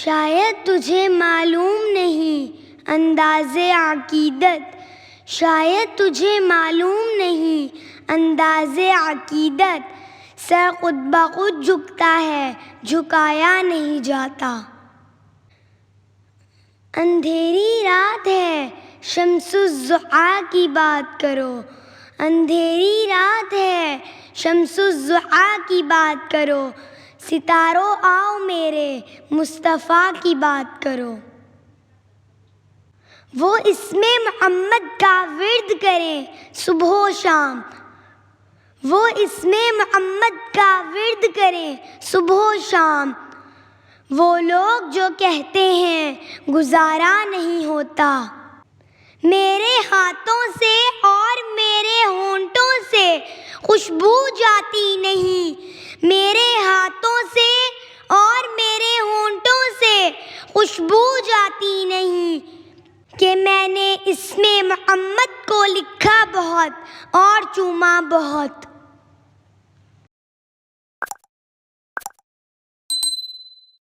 شاید تجھے معلوم نہیں انداز عقیدت، شاید تجھے معلوم نہیں انداز عقیدت، سر خود بخود جھکتا ہے جھکایا نہیں جاتا۔ اندھیری رات ہے شمس الضحیٰ کی بات کرو، اندھیری رات ہے شمس الضحیٰ کی بات کرو، ستاروں آؤ میرے مصطفیٰ کی بات کرو۔ وہ اسم محمد کا ورد کریں صبح و شام، وہ اسم محمد کا ورد کریں صبح و شام، وہ لوگ جو کہتے ہیں گزارا نہیں ہوتا، میرے ہاتھوں سے اور میرے ہونٹوں سے خوشبو جاتی نہیں، میرے ہاتھوں سے اور میرے ہونٹوں سے خوشبو جاتی نہیں، کہ میں نے اسم محمد کو لکھا بہت اور چوما بہت۔